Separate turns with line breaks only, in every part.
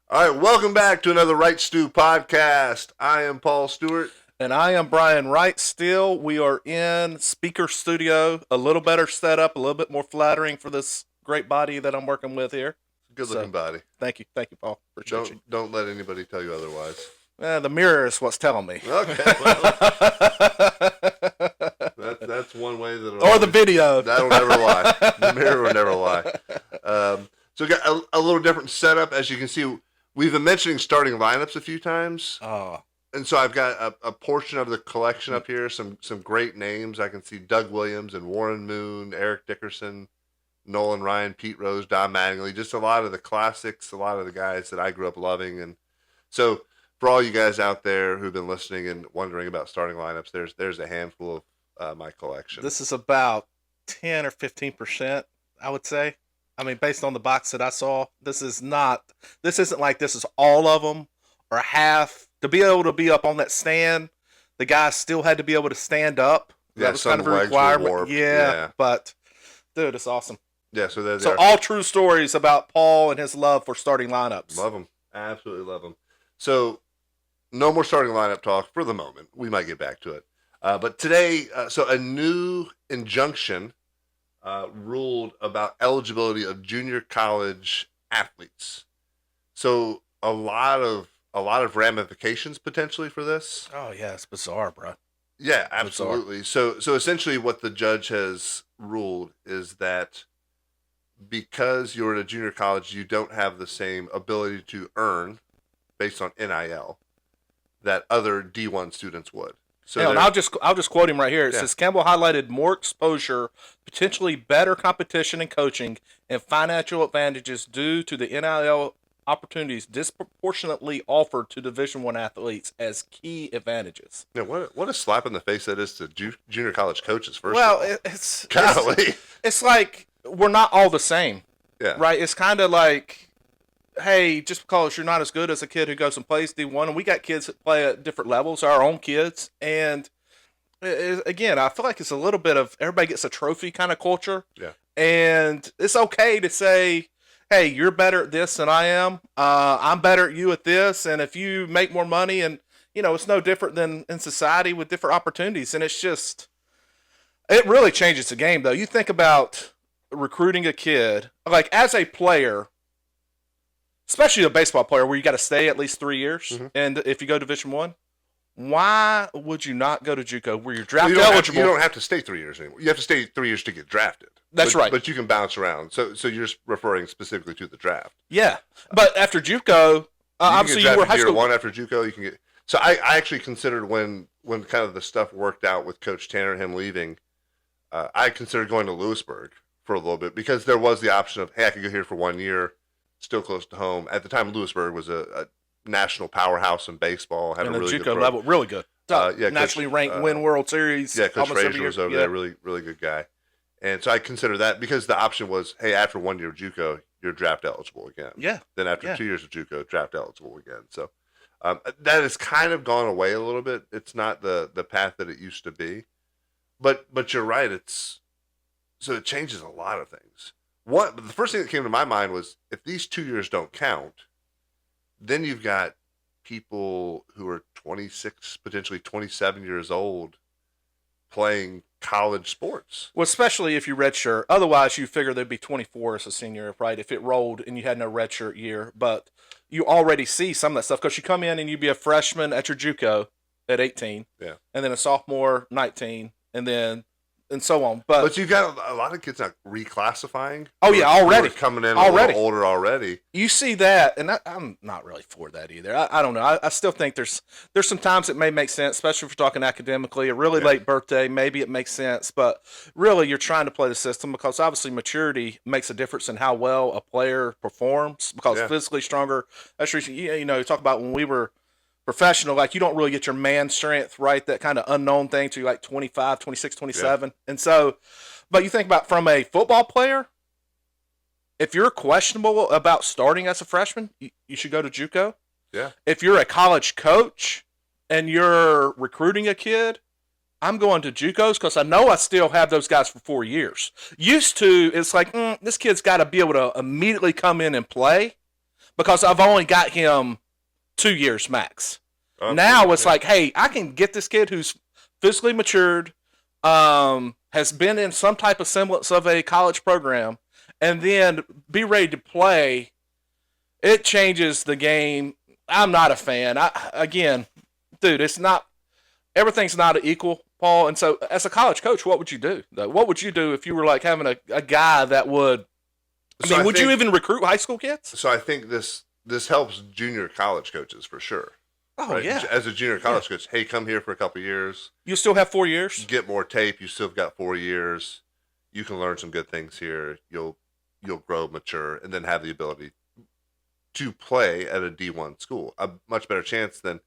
All right, welcome back to another Right Stew podcast. I am Paul Stewart.
And I am Brian Wright. Still, we are in Speaker Studio, a little better setup, a little bit more flattering for this great body that I'm working with here.
Good looking body.
Thank you, Paul. Appreciate you.
Don't let anybody tell you otherwise.
The mirror is what's telling me.
Okay, well, that's one way that.
Or the video.
That'll never lie. The mirror will never lie. So we got a little different setup, as you can see. We've been mentioning starting lineups a few times.
Oh.
And so I've got a portion of the collection up here, some great names. I can see Doug Williams and Warren Moon, Eric Dickerson, Nolan Ryan, Pete Rose, Don Mattingly, just a lot of the classics, a lot of the guys that I grew up loving. And so for all you guys out there who've been listening and wondering about starting lineups, there's a handful of my collection.
This is about 10 or 15%, I would say. I mean, based on the box that I saw, this isn't like this is all of them or half. To be able to be up on that stand, the guy still had to be able to stand up. That was kind of a requirement. Yeah, but dude, it's awesome.
Yeah, so
all true stories about Paul and his love for starting lineups.
Love them, absolutely love them. So no more starting lineup talk for the moment. We might get back to it, but today, so a new injunction ruled about eligibility of junior college athletes. So a lot of ramifications potentially for this.
Oh yeah, it's bizarre, bro.
Yeah, absolutely. Bizarre. So essentially what the judge has ruled is that because you're at a junior college, you don't have the same ability to earn based on NIL that other D1 students would.
So and I'll just quote him right here. It says Campbell highlighted more exposure, potentially better competition and coaching, and financial advantages due to the NIL opportunities disproportionately offered to Division I athletes as key advantages.
Yeah, what a slap in the face that is to junior college coaches. First,
it's like we're not all the same.
Yeah,
right. It's kind of like, hey, just because you're not as good as a kid who goes and plays D1, and we got kids that play at different levels, our own kids, and again, I feel like it's a little bit of everybody gets a trophy kind of culture.
Yeah,
and it's okay to say, hey, you're better at this than I am. I'm better at you at this. And if you make more money, and, it's no different than in society with different opportunities. And it's just, it really changes the game, though. You think about recruiting a kid, like as a player, especially a baseball player where you got to stay at least 3 years. Mm-hmm. And if you go Division I, why would you not go to JUCO where you're draft eligible?
You don't have to stay 3 years anymore. You have to stay 3 years to get drafted.
That's right.
But you can bounce around. So you're referring specifically to the draft.
Yeah. But after JUCO, obviously you were high school.
Year one after JUCO, you can get. So I actually considered when kind of the stuff worked out with Coach Tanner and him leaving, I considered going to Lewisburg for a little bit because there was the option of, hey, I could go here for 1 year, still close to home. At the time, Lewisburg was a national powerhouse in baseball. Had
and
a really
JUCO
good
level, really good. Nationally
Coach,
ranked, win World Series.
Yeah, Coach Frazier was over there, really, really good guy. And so I consider that because the option was, hey, after 1 year of JUCO, you're draft eligible again.
Yeah.
Then after 2 years of JUCO, draft eligible again. So that has kind of gone away a little bit. It's not the path that it used to be. But you're right. So it changes a lot of things. But the first thing that came to my mind was if these 2 years don't count, then you've got people who are 26, potentially 27 years old playing college sports.
Well, especially if you redshirt. Otherwise, you figure they'd be 24 as a senior, right? If it rolled and you had no redshirt year. But you already see some of that stuff because you come in and you'd be a freshman at your JUCO at 18.
Yeah.
And then a sophomore, 19. And so on. But
you've got a lot of kids not reclassifying.
Oh, yeah, already.
Coming in a little older already.
You see that, and I'm not really for that either. I don't know. I still think there's some times it may make sense, especially if we're talking academically. A really late birthday, maybe it makes sense. But really, you're trying to play the system because obviously maturity makes a difference in how well a player performs because physically stronger. That's you talk about when we were professional, like you don't really get your man strength, right? That kind of unknown thing to like 25, 26, 27. Yeah. And so, but you think about from a football player, if you're questionable about starting as a freshman, you should go to JUCO.
Yeah.
If you're a college coach and you're recruiting a kid, I'm going to JUCOs because I know I still have those guys for 4 years. Used to, it's like, this kid's got to be able to immediately come in and play. because I've only got him 2 years max. Now it's like, hey, I can get this kid who's physically matured, has been in some type of semblance of a college program, and then be ready to play. It changes the game. I'm not a fan. Again, dude, it's not everything's not equal, Paul. And so, as a college coach, what would you do? What would you do if you were like having a guy that would? Would you even recruit high school kids?
So I think this helps junior college coaches for sure.
Oh, right? Yeah.
As a junior college coach, hey, come here for a couple of years.
You still have 4 years.
Get more tape. You still got 4 years. You can learn some good things here. You'll grow, mature, and then have the ability to play at a D1 school. A much better chance than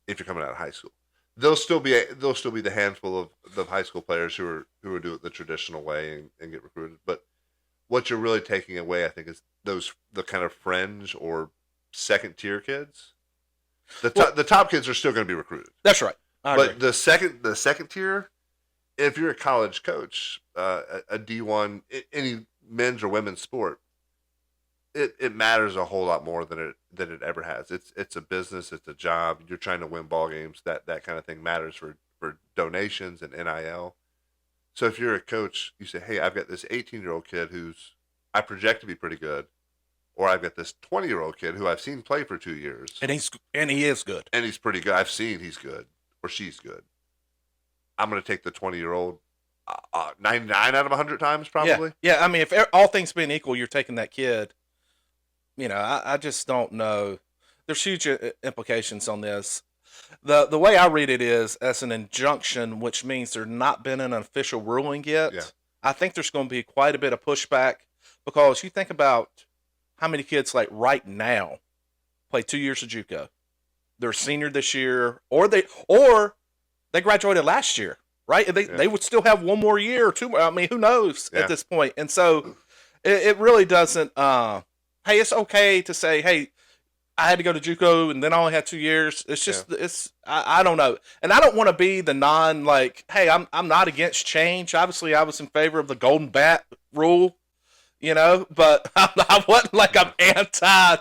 if you're coming out of high school. There'll still be the handful of the high school players who are do it the traditional way and get recruited. But what you're really taking away, I think, is the kind of fringe or second tier kids. The top kids are still going to be recruited.
That's right.
But the second tier, if you're a college coach, a D1, any men's or women's sport, it matters a whole lot more than it ever has. It's a business, it's a job. You're trying to win ball games. That kind of thing matters for donations and NIL. So if you're a coach, you say, hey, I've got this 18-year-old kid who's I project to be pretty good. Or I've got this 20-year-old kid who I've seen play for 2 years.
And he is good.
And he's pretty good. I've seen he's good. Or she's good. I'm going to take the 20-year-old 99 out of 100 times probably.
Yeah, if all things being equal, you're taking that kid. I just don't know. There's huge implications on this. The way I read it is as an injunction, which means there's not been an official ruling yet.
Yeah.
I think there's going to be quite a bit of pushback because you think about how many kids like right now play 2 years of JUCO. They're a senior this year, or they graduated last year, right? They would still have one more year or two more. Who knows at this point? And so it really doesn't. Hey, it's okay to say, hey, I had to go to JUCO and then I only had 2 years. It's just I don't know, and I don't want to be the hey, I'm not against change. Obviously, I was in favor of the golden bat rule. But I wasn't like I'm anti,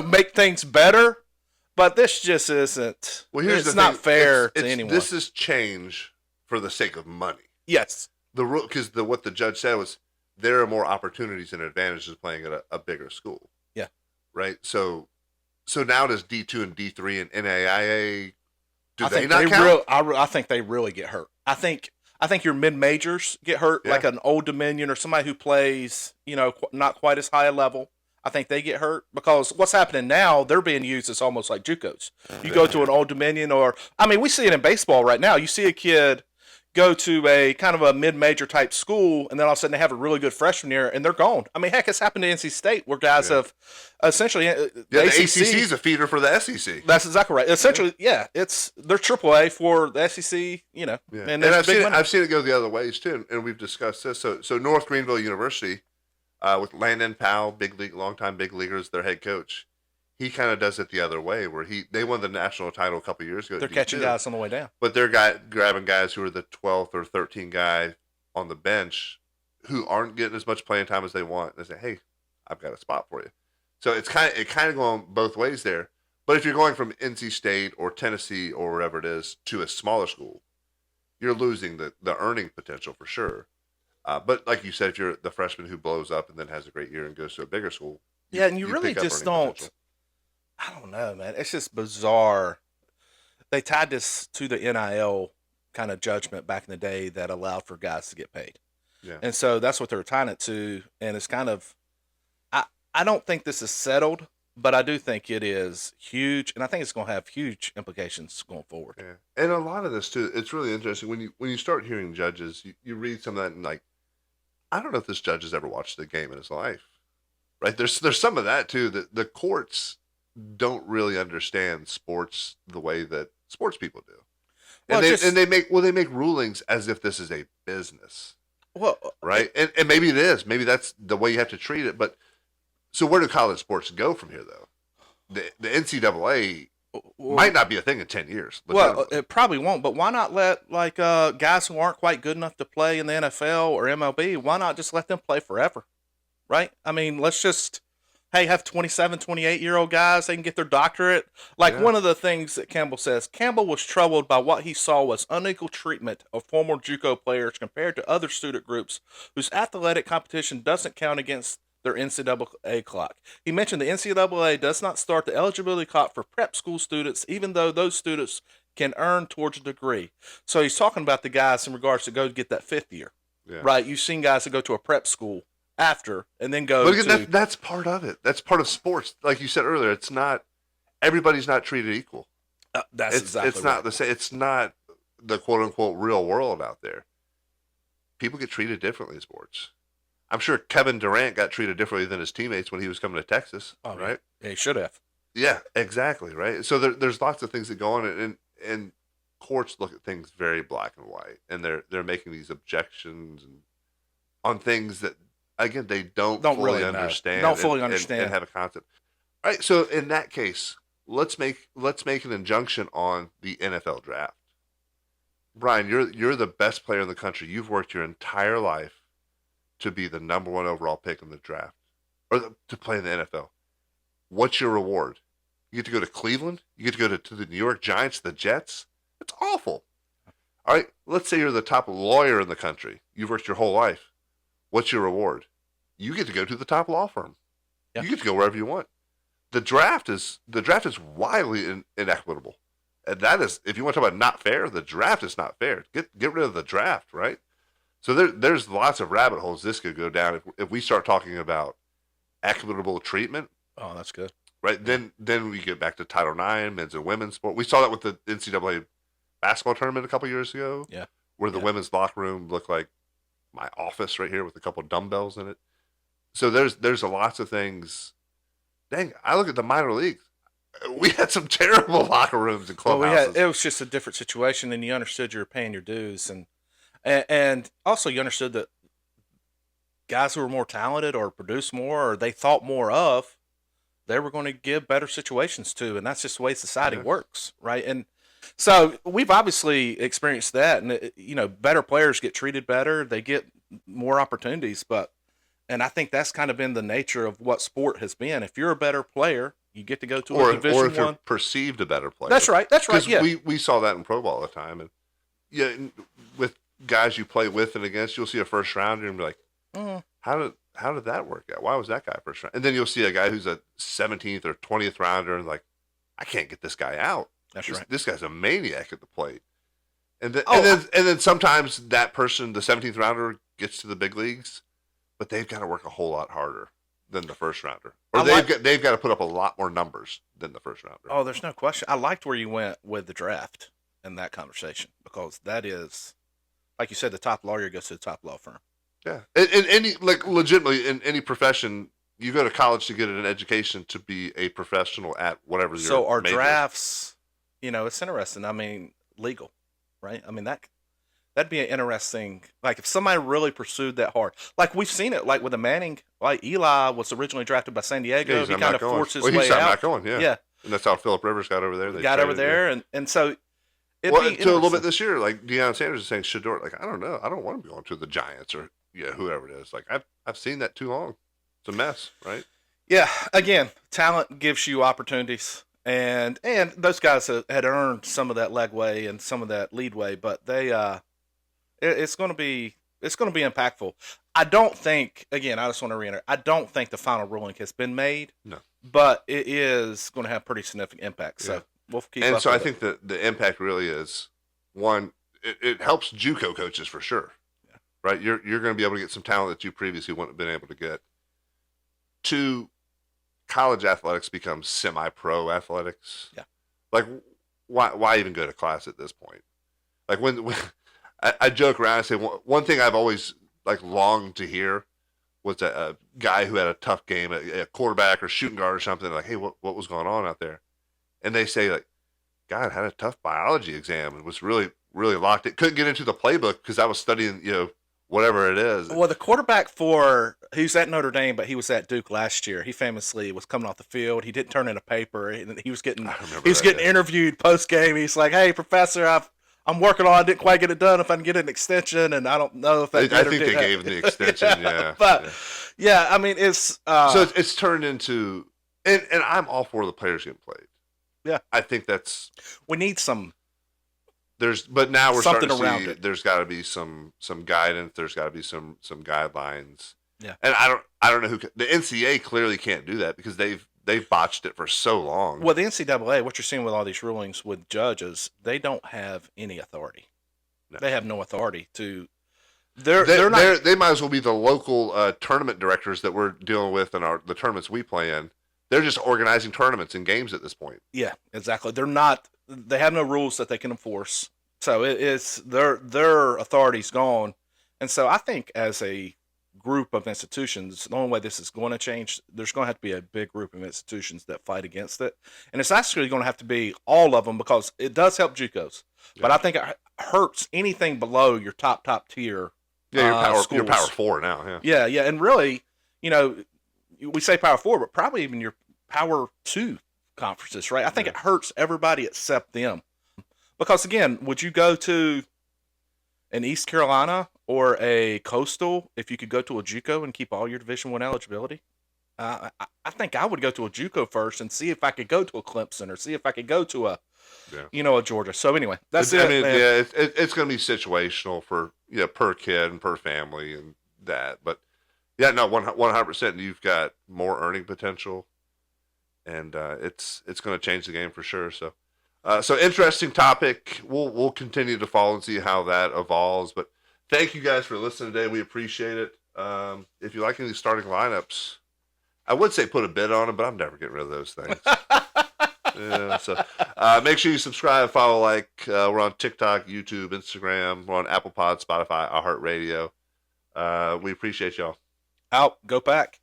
make things better. But this just isn't.
Well, here's
it's not fair to anyone.
This is change for the sake of money.
Yes.
The rule, because what the judge said was there are more opportunities and advantages playing at a bigger school.
Yeah.
Right. So now does D2 and D3 and NAIA
I think they really get hurt. I think your mid-majors get hurt, like an Old Dominion or somebody who plays, not quite as high a level. I think they get hurt because what's happening now, they're being used as almost like JUCOs. You go to an Old Dominion we see it in baseball right now. You see a kid go to a kind of a mid-major type school, and then all of a sudden they have a really good freshman year, and they're gone. Heck, it's happened to NC State where guys have essentially
the ACC is a feeder for the SEC.
That's exactly right. Essentially, they're AAA for the SEC. And
I've seen it go the other ways too, and we've discussed this. So North Greenville University, with Landon Powell, longtime big leaguers, their head coach. He kind of does it the other way, where they won the national title a couple years ago.
They're catching guys on the way down,
but they're grabbing guys who are the 12th or 13th guy on the bench who aren't getting as much playing time as they want. They say, "Hey, I've got a spot for you." So it's kind of going both ways there. But if you're going from NC State or Tennessee or wherever it is to a smaller school, you're losing the earning potential for sure. But like you said, if you're the freshman who blows up and then has a great year and goes to a bigger school,
and you really just don't. Potential. I don't know, man. It's just bizarre. They tied this to the NIL kind of judgment back in the day that allowed for guys to get paid.
Yeah.
And so that's what they're tying it to. And it's kind of, I don't think this is settled, but I do think it is huge. And I think it's going to have huge implications going forward.
Yeah. And a lot of this too, it's really interesting when you start hearing judges, you read some of that and like, I don't know if this judge has ever watched a game in his life, right? There's some of that too, that the courts don't really understand sports the way that sports people do. And they make rulings as if this is a business.
Well,
right? And maybe it is. Maybe that's the way you have to treat it. But so where do college sports go from here though? The NCAA might not be a thing in 10 years.
Well, it probably won't, but why not let guys who aren't quite good enough to play in the NFL or MLB, why not just let them play forever? Right? Let's just hey, have 27, 28-year-old guys, they can get their doctorate. Like
Yeah.
one of the things that Campbell says, Campbell was troubled by what he saw was unequal treatment of former JUCO players compared to other student groups whose athletic competition doesn't count against their NCAA clock. He mentioned the NCAA does not start the eligibility clock for prep school students, even though those students can earn towards a degree. So he's talking about the guys in regards to go to get that fifth year,
Yeah.
right? You've seen guys that go to a prep school after and then go
But again,
to.
that's part of it. That's part of sports. Like you said earlier, it's not everybody's not treated equal.
That's exactly
It's
right.
not the same. It's not the quote unquote real world out there. People get treated differently in sports. I'm sure Kevin Durant got treated differently than his teammates when he was coming to Texas,
Oh,
right?
Yeah, he should have.
Yeah, exactly, right. So there's lots of things that go on, and courts look at things very black and white, and they're making these objections on things that again they don't
Don't
fully
really know.
understand,
Don't fully
and
understand.
have a concept. All right, so in that case, let's make an injunction on the NFL draft. Brian, you're the best player in the country. You've worked your entire life to be the number one overall pick in the draft, or to play in the NFL. What's your reward? You get to go to Cleveland. You get to go to the New York Giants, the Jets. It's awful. All right, let's say you're the top lawyer in the country. You've worked your whole life. What's your reward? You get to go to the top law firm.
Yeah.
You get to go wherever you want. The draft is wildly inequitable, and that is, if you want to talk about not fair, the draft is not fair. Get rid of the draft, right? So there's lots of rabbit holes this could go down if we start talking about equitable treatment.
Oh, that's good.
Right, then we get back to Title IX, men's and women's sport. We saw that with the NCAA basketball tournament a couple years ago.
Yeah.
Where the women's locker room looked like my office right here with a couple of dumbbells in it. So there's lots of things. Dang, I look at the minor leagues. We had some terrible locker rooms and clubhouses.
It was just a different situation, and you understood you were paying your dues, and also you understood that guys who were more talented or produced more or they thought more of, they were going to give better situations to, and that's just the way society works, right? And so we've obviously experienced that, and better players get treated better, they get more opportunities, and I think that's kind of been the nature of what sport has been. If you're a better player, you get to go to a Division
or if you're
One.
perceived a better player.
That's right. Yeah,
we saw that in pro ball all the time, and yeah, with guys you play with and against, you'll see a first rounder and be like, how did that work out? Why was that guy first round? And then you'll see a guy who's a 17th or 20th rounder and like, I can't get this guy out.
that's right.
This guy's a maniac at the plate. And then sometimes that person, the 17th rounder, gets to the big leagues, but they've got to work a whole lot harder than the first rounder, or they've got to put up a lot more numbers than the first rounder.
Oh, there's no question. I liked where you went with the draft in that conversation, because that is, like you said, the top lawyer goes to the top law firm.
Yeah, in any, like, legitimately in any profession, you go to college to get an education to be a professional at whatever your
So our
major.
drafts, it's interesting. I mean, legal, right? I mean, that'd be an interesting, like if somebody really pursued that hard, like we've seen it, like with the Manning, like Eli was originally drafted by San Diego.
Yeah,
he kind of forced his way
he's
out.
not going.
Yeah,
And that's how Philip Rivers got over there. They
got over
traded,
there, and so it'd
well,
be
to a little bit
interesting.
this year, like Deion Sanders is saying, Shador, like, I don't know, I don't want to be going to the Giants or whoever it is. Like, I've seen that too long. It's a mess, right?
Yeah, again, talent gives you opportunities, and those guys had earned some of that legway and some of that leadway, but it's going to be impactful. I don't think, again, I just want to reiterate, I don't think the final ruling has been made.
No,
but it is going to have pretty significant impact. So we'll keep.
And
up
so
with
I think that the impact really is, one, it helps JUCO coaches for sure.
Yeah.
Right, you're going to be able to get some talent that you previously wouldn't have been able to get. Two, college athletics become semi-pro athletics.
Yeah.
Like, why even go to class at this point? Like when I joke around, I say one thing I've always like longed to hear was a guy who had a tough game, a quarterback or shooting guard or something. Like, hey, what was going on out there? And they say, like, God, had a tough biology exam and was really, really locked in. Couldn't get into the playbook because I was studying, whatever it is.
Well, the quarterback he's at Notre Dame, but he was at Duke last year. He famously was coming off the field. He didn't turn in a paper, and he was getting interviewed post game. He's like, "Hey, professor, I'm working on. I didn't quite get it done. If I can get an extension, and I don't know if that.
I think they gave him the extension. Yeah,
but
yeah.
yeah, I mean, it's
So it's turned into, and I'm all for the players getting played.
Yeah,
I think that's
we need some.
But now we're
something
starting to
around
see
it.
there's got to be some guidance. There's got to be some guidelines.
Yeah,
and I don't know the NCAA clearly can't do that because they've botched it for so long.
Well, the NCAA, what you're seeing with all these rulings with judges, they don't have any authority. No. They have no authority to. They're not.
They might as well be the local tournament directors that we're dealing with in the tournaments we play in. They're just organizing tournaments and games at this point.
Yeah, exactly. They're not. They have no rules that they can enforce. So it's their authority's gone. And so I think as a group of institutions, the only way this is going to change, there's going to have to be a big group of institutions that fight against it. And it's actually going to have to be all of them because it does help JUCOs. Yeah. But I think it hurts anything below your top tier.
Yeah, your power 4 now.
Yeah. And really, we say power 4, but probably even your power 2 conferences, right? I think it hurts everybody except them. Because again, would you go to an East Carolina or a Coastal if you could go to a JUCO and keep all your Division I eligibility? I think I would go to a JUCO first and see if I could go to a Clemson or see if I could go to a Georgia. So anyway, that's it.
I mean, yeah, it's going to be situational for per kid and per family and that. But yeah, no, 100%. You've got more earning potential, and it's going to change the game for sure. So. So interesting topic. We'll continue to follow and see how that evolves. But thank you guys for listening today. We appreciate it. If you like any of these starting lineups, I would say put a bid on them, but I'm never getting rid of those things. So make sure you subscribe, follow, we're on TikTok, YouTube, Instagram. We're on Apple Pod, Spotify, iHeartRadio. We appreciate y'all.
Out. Go Pack.